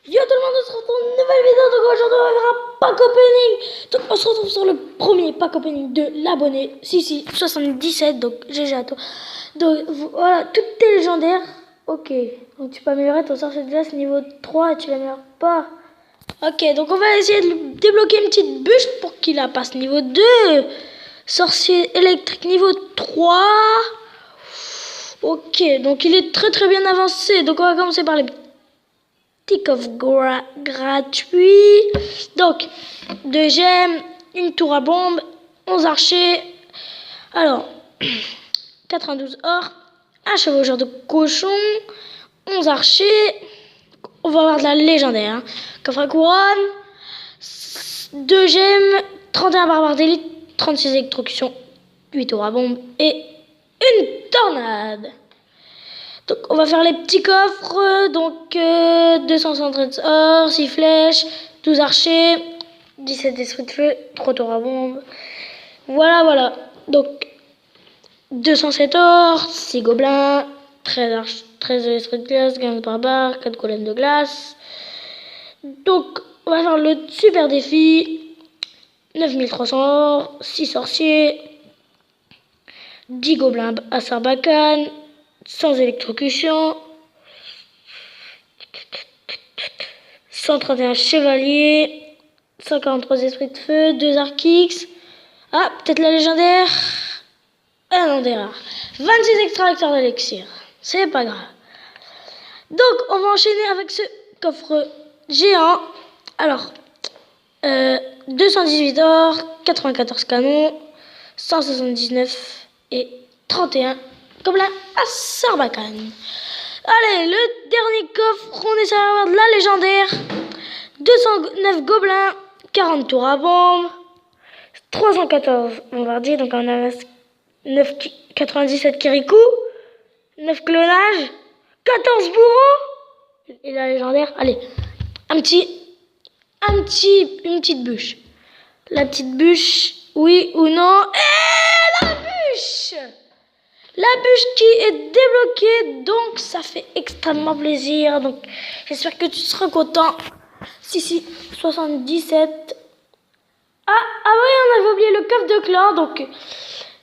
Yo tout le monde, on se retrouve dans une nouvelle vidéo. Donc aujourd'hui on va faire un pack opening. Donc on se retrouve sur le premier pack opening de l'abonné Sissi 77. Donc GG à toi. Donc voilà, toutes tes légendaires. Ok, donc tu peux améliorer ton sorcier de glace niveau 3 et tu l'améliores pas. Ok, donc on va essayer de débloquer une petite bûche pour qu'il la passe niveau 2. Sorcier électrique niveau 3. Ok, donc il est très bien avancé. Donc on va commencer par les petit coffre gratuit. Donc, 2 gemmes, une tour à bombe, 11 archers. Alors, 92 or, un chevaucheur de cochon, 11 archers. On va avoir de la légendaire. Hein. Coffre à couronne, 2 gemmes, 31 barbares d'élite, 36 électrocutions, 8 tours à bombe et une tornade. Donc on va faire les petits coffres, donc 273 or, 6 flèches, 12 archers, 17 esprits de feu, 3 tours à bombe. Voilà. Donc 207 or, 6 gobelins, 13 esprits de glace, 15 barbares, 4 golems de glace. Donc on va faire le super défi, 9300 or, 6 sorciers, 10 gobelins à Sarbacane, sans électrocution, 131 chevaliers, 143 esprits de feu, 2 arcs X. Ah, peut-être la légendaire. Ah non, des rares. 26 extracteurs d'élixir. C'est pas grave. Donc, on va enchaîner avec ce coffre géant. Alors, 218 or, 94 canons, 179 et 31 gobelins à Sarbacane. Allez, le dernier coffre, on essaie d'avoir de la légendaire. 209 gobelins, 40 tours à bombe, 314 bombardiers, donc on a 97 Kirikou, 9 clonages, 14 bourreaux, et la légendaire, allez, une petite bûche. La petite bûche, oui ou non, et la bûche! La bûche qui est débloquée, donc ça fait extrêmement plaisir. Donc j'espère que tu seras content. Si, 77. Ah oui, on avait oublié le coffre de clan. Donc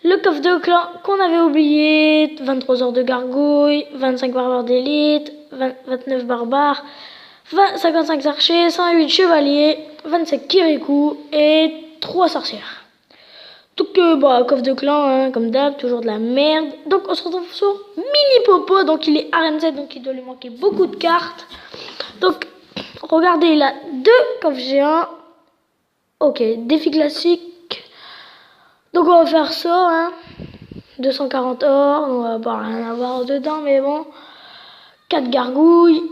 le coffre de clan qu'on avait oublié, 23 heures de gargouille, 25 barbares d'élite, 29 barbares, 55 archers, 108 chevaliers, 27 kirikou et 3 sorcières. Donc, coffre de clan, hein, comme d'hab, toujours de la merde. Donc, on se retrouve sur Mini Popo. Donc, il est Arène 7, donc il doit lui manquer beaucoup de cartes. Donc, regardez, il a 2 coffres géants. Ok, défi classique. Donc, on va faire ça, hein. 240 or, on va pas rien avoir dedans, mais bon. 4 gargouilles.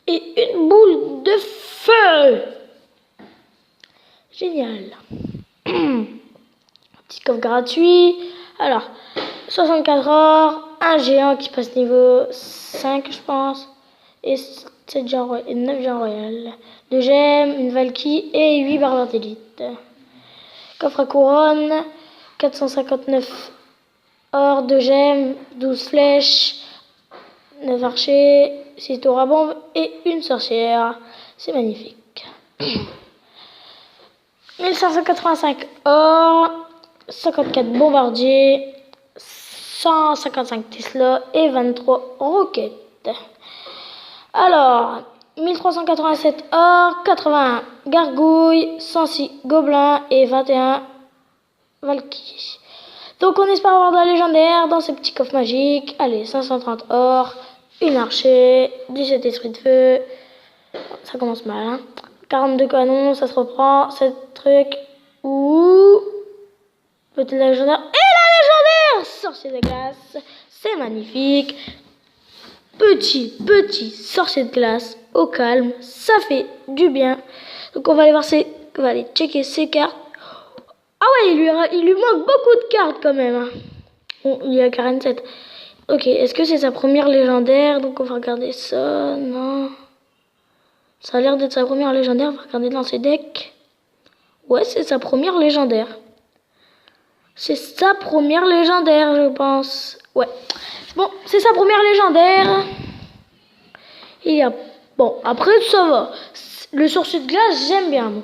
Et une boule de feu. Génial. Petit coffre gratuit. Alors, 64 or, un géant qui passe niveau 5, je pense, et 7 géants et 9 géants royales. 2 gemmes, une valkyrie et 8 barbares d'élite. Coffre à couronne, 459 or, 2 gemmes, 12 flèches, 9 archers, 6 tours à bombe et une sorcière. C'est magnifique. 1585 or, 54 bombardiers, 155 Tesla et 23 roquettes. Alors, 1387 or, 81 gargouilles, 106 gobelins et 21 valkyries. Donc on espère avoir de la légendaire dans ces petits coffres magiques. Allez, 530 or, une archer, 17 esprits de feu. Ça commence mal, hein. 42 canons, ça se reprend. 7 trucs. Ouh. Petite légendaire. Et la légendaire! Sorcier de glace. C'est magnifique. Petit sorcier de glace. Au calme. Ça fait du bien. Donc on va aller voir on va aller checker ses cartes. Ah ouais, il lui manque beaucoup de cartes quand même. Hein. Bon, il y a 47. Ok, est-ce que c'est sa première légendaire? Donc on va regarder ça. Non. Ça a l'air d'être sa première légendaire. On va regarder dans ses decks. Ouais, c'est sa première légendaire. C'est sa première légendaire, je pense. Ouais. Bon, c'est sa première légendaire. Il y a Bon, après, ça va. Le sorcier de glace, j'aime bien, moi.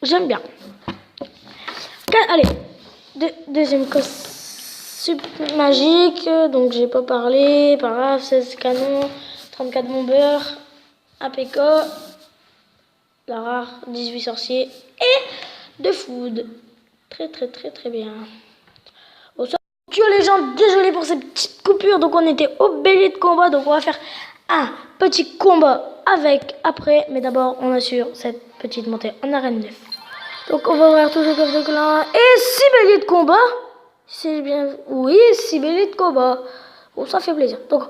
J'aime bien. Allez, deuxième costume magique. Donc, j'ai pas parlé. Pas grave, 16 canons, 34 bombeurs, APK, la rare, 18 sorciers et 2 food. Très bien. Bon, ça, les gens, désolé pour ces petites coupures. Donc, on était au bélier de combat. Donc, on va faire un petit combat avec après. Mais d'abord, on assure cette petite montée en arène 9. Donc, on va ouvrir tous les coffres de clan. Et 6 béliers de combat. C'est bien. Oui, 6 béliers de combat. Bon, ça fait plaisir. Donc,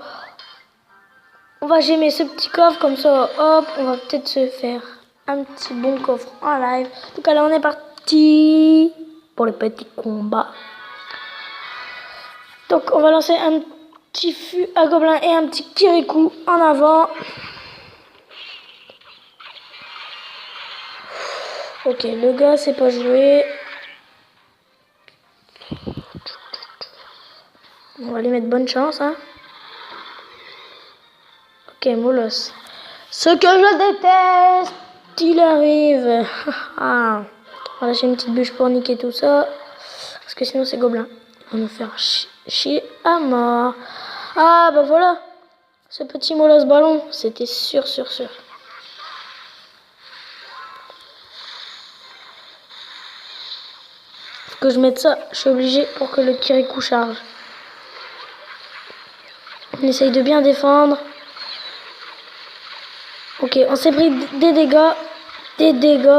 on va gémer ce petit coffre comme ça. Hop, on va peut-être se faire un petit bon coffre en live. Donc, là, on est parti pour le petit combat. Donc, on va lancer un petit fût à gobelin et un petit kirikou en avant. Ok, le gars c'est pas joué. On va lui mettre bonne chance, hein. Ok, Moulos. Ce que je déteste, il arrive. Ah. On va lâcher une petite bûche pour niquer tout ça. Parce que sinon c'est gobelin. On va nous faire chier à mort. Ah bah voilà. Ce petit Moulos ballon, c'était sûr. Que je mette ça, je suis obligé pour que le kirikou charge. On essaye de bien défendre. Ok, on s'est pris des dégâts,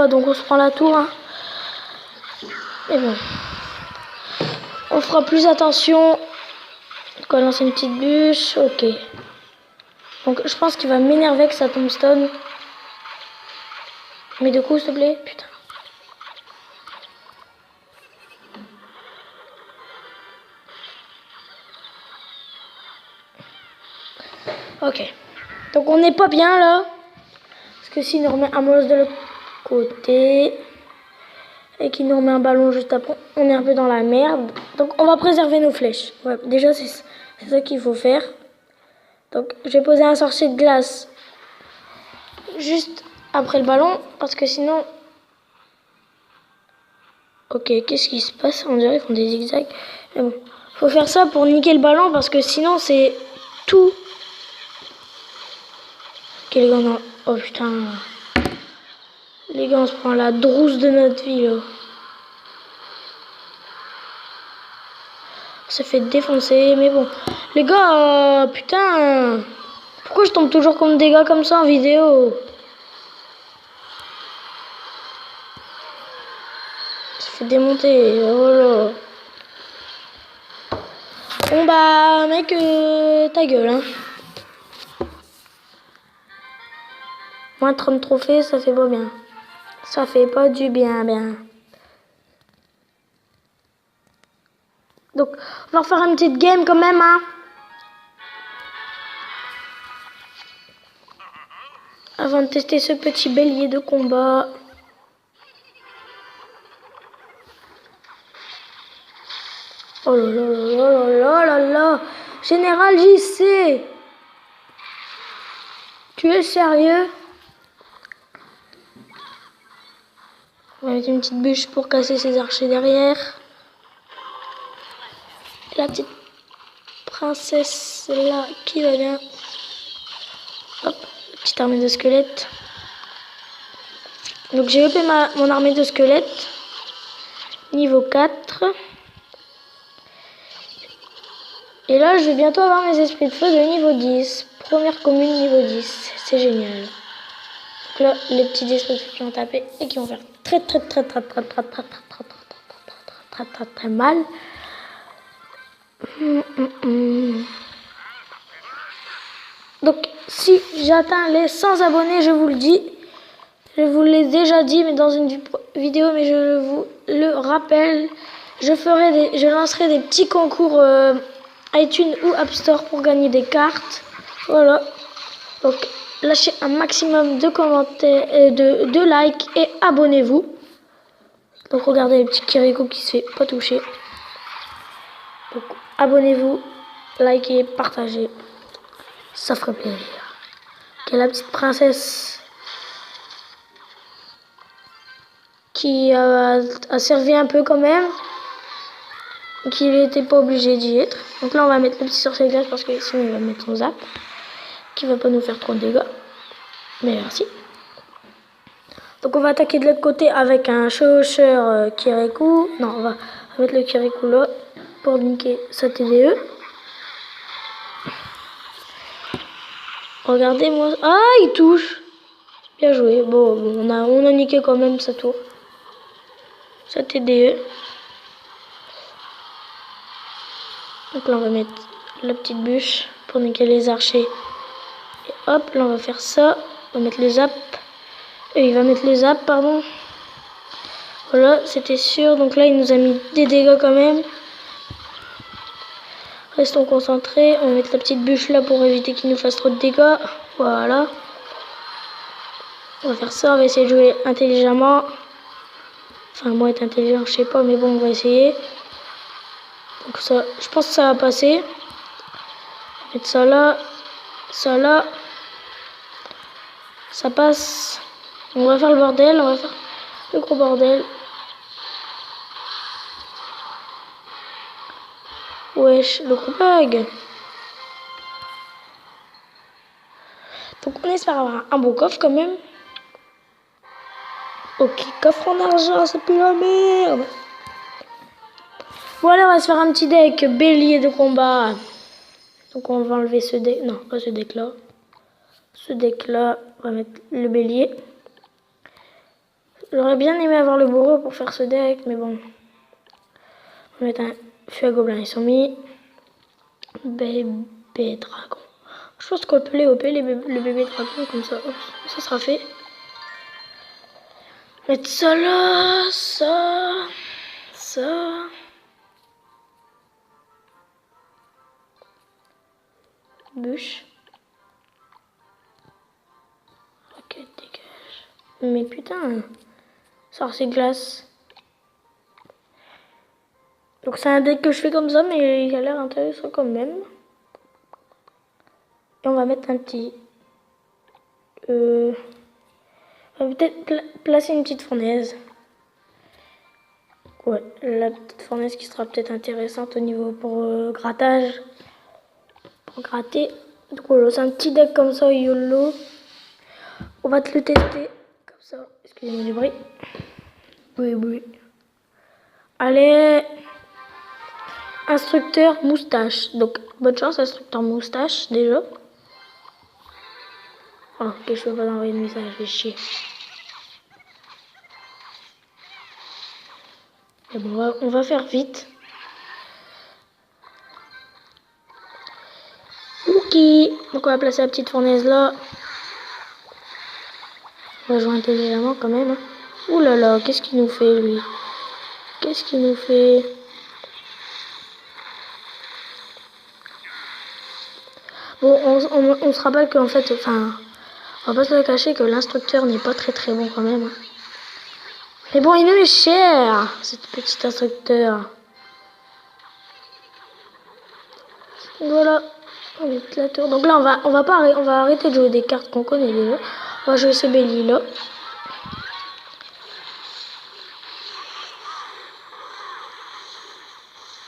donc on se prend la tour. Hein. Mais bon, on fera plus attention. Donc on va lancer une petite bûche, ok. Donc je pense qu'il va m'énerver avec sa tombstone. Mais de coup, s'il te plaît, putain. Ok. Donc on n'est pas bien là. Parce que s'il nous remet un molosse de l'autre côté. Et qu'il nous remet un ballon juste après, on est un peu dans la merde. Donc on va préserver nos flèches. Ouais, déjà c'est ça qu'il faut faire. Donc je vais poser un sorcier de glace juste après le ballon. Parce que sinon... Ok, qu'est-ce qui se passe? On dirait qu'ils font des zigzags. Mais bon, faut faire ça pour niquer le ballon parce que sinon c'est tout... Ok les gars, non. Oh putain. Les gars, on se prend la drousse de notre vie là. On s'est fait défoncer, mais bon. Les gars, putain. Pourquoi je tombe toujours contre des gars comme ça en vidéo? Ça fait démonter, oh là. Bon bah, mec, ta gueule, hein. Moins 30 trophées, ça fait pas bien. Ça fait pas du bien. Donc, on va refaire une petite game quand même, hein. Avant de tester ce petit bélier de combat. Oh là. Général JC. Tu es sérieux? On va mettre une petite bûche pour casser ses archers derrière. La petite princesse là qui va bien. Hop, petite armée de squelettes. Donc j'ai upé mon armée de squelettes. Niveau 4. Et là je vais bientôt avoir mes esprits de feu de niveau 10. Première commune niveau 10. C'est génial. Donc là les petits esprits de feu qui ont tapé et qui vont faire très mal. Donc si j'atteins les 100 abonnés, je vous le dis, je vous l'ai déjà dit mais dans une vidéo, mais je vous le rappelle, je lancerai des petits concours iTunes ou App Store pour gagner des cartes. Voilà. Donc lâchez un maximum de commentaires, de likes et abonnez-vous. Donc regardez les petits Kirikou qui se fait pas toucher. Donc abonnez-vous, likez, partagez. Ça ferait plaisir. y a la petite princesse qui a servi un peu quand même. Donc il n'était pas obligé d'y être. Donc là on va mettre le petit sorcier de glace parce que sinon il va mettre son zap. Qui va pas nous faire trop de dégâts. Mais merci. Donc on va attaquer de l'autre côté avec un chevaucheur Kirikou. Non, on va mettre le Kirikou là pour niquer sa TDE. Regardez moi. Ah, il touche. Bien joué. Bon, on a niqué quand même sa tour. Sa TDE. Donc là on va mettre la petite bûche pour niquer les archers. Et hop, là on va faire ça. On va mettre le zap. Il va mettre le zap, pardon. Voilà, c'était sûr. Donc là il nous a mis des dégâts quand même. Restons concentrés. On va mettre la petite bûche là pour éviter qu'il nous fasse trop de dégâts. Voilà. On va faire ça. On va essayer de jouer intelligemment. Enfin, moi être intelligent, je sais pas, mais bon, on va essayer. Donc ça, je pense que ça va passer. On va mettre ça là. Ça là. Ça passe. On va faire le bordel. On va faire le gros bordel. Wesh, le gros bug. Donc on espère avoir un beau coffre quand même. Ok, coffre en argent, c'est plus la merde. Voilà, on va se faire un petit deck bélier de combat. Donc on va enlever ce deck. Non, pas ce deck là. Ce deck là, on va mettre le bélier. J'aurais bien aimé avoir le bourreau pour faire ce deck, mais bon. On va mettre un feu à gobelins, ils sont mis. Bébé dragon. Je pense qu'on peut les OP le bébé dragon comme ça. Hop, ça sera fait. Mettre ça là, ça. Bûche. Ok, dégage. Mais putain, sorcier glace. Donc c'est un deck que je fais comme ça, mais il a l'air intéressant quand même. Et on va mettre un petit... On va peut-être placer une petite fournaise. Ouais, la petite fournaise qui sera peut-être intéressante au niveau pour grattage. Pour gratter. Donc voilà, c'est un petit deck comme ça, YOLO. On va te le tester. Comme ça. Excusez-moi du bruit. Oui. Allez. Instructeur moustache. Donc, bonne chance, instructeur moustache, déjà. Oh, ok, je peux pas envoyer de message, je vais chier. Et bon, on va faire vite. Ok. Donc, on va placer la petite fournaise là. On va jouer intelligemment quand même. Ouh là là, qu'est-ce qu'il nous fait, lui? Qu'est-ce qu'il nous fait? Bon, on se rappelle qu'en fait, enfin, on va pas se le cacher que l'instructeur n'est pas très bon quand même. Mais bon, il nous met cher, cette petite instructeur. Voilà, on met la tour. Donc là, on va arrêter de jouer des cartes qu'on connaît déjà. On va jouer ce bélier là.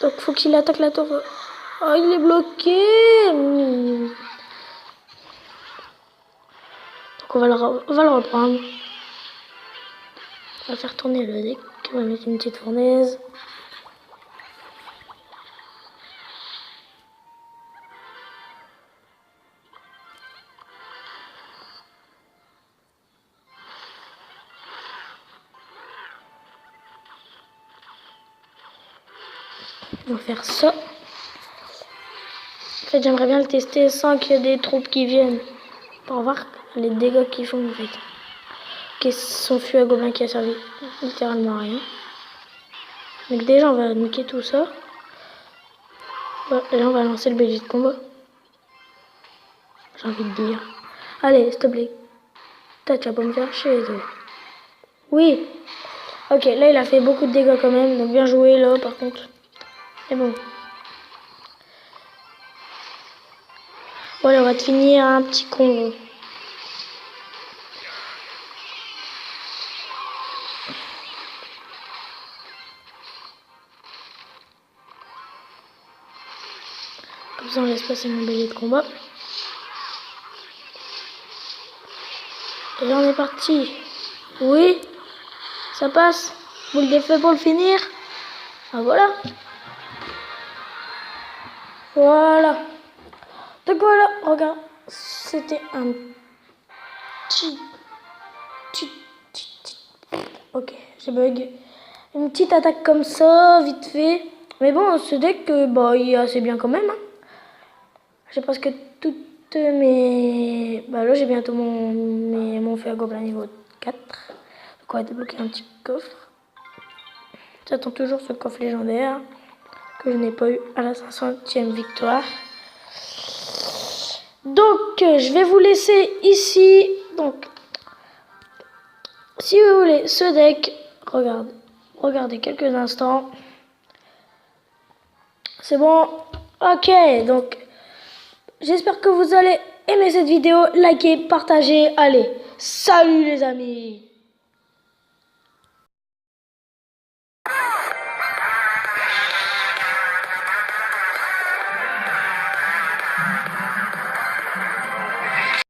Donc faut qu'il attaque la tour. Oh, il est bloqué. Donc on va le reprendre. On va faire tourner le deck. On va mettre une petite fournaise. On va faire ça. En fait, j'aimerais bien le tester sans qu'il y ait des troupes qui viennent. Pour voir les dégâts qu'ils font en fait. Ok, son feu à gobelins qui a servi littéralement à rien. Donc déjà, on va niquer tout ça. Et là, on va lancer le bélier de combat. J'ai envie de dire. Allez, s'il te plaît. Tu vas pas me faire chier, toi. Oui. Ok, là, il a fait beaucoup de dégâts quand même. Donc bien joué, là, par contre. C'est bon. Voilà, on va te finir un petit con. façon, laisse passer mon bélier de combat. Et là, on est parti. Oui, ça passe. Boule d'effet pour le finir. Ah, voilà. Voilà. Donc voilà, regarde. C'était un petit... Ok, j'ai bug. Une petite attaque comme ça, vite fait. Mais bon, ce deck, bah, il est assez bien quand même. Hein. J'ai presque toutes mes... Bah là, j'ai bientôt mon feu à gobelin niveau 4. Donc on va débloquer un petit coffre. J'attends toujours ce coffre légendaire que je n'ai pas eu à la 500e victoire. Donc, je vais vous laisser ici. Donc, si vous voulez ce deck, regardez quelques instants. C'est bon. Ok, donc, j'espère que vous allez aimer cette vidéo. Likez, partagez. Allez, salut les amis!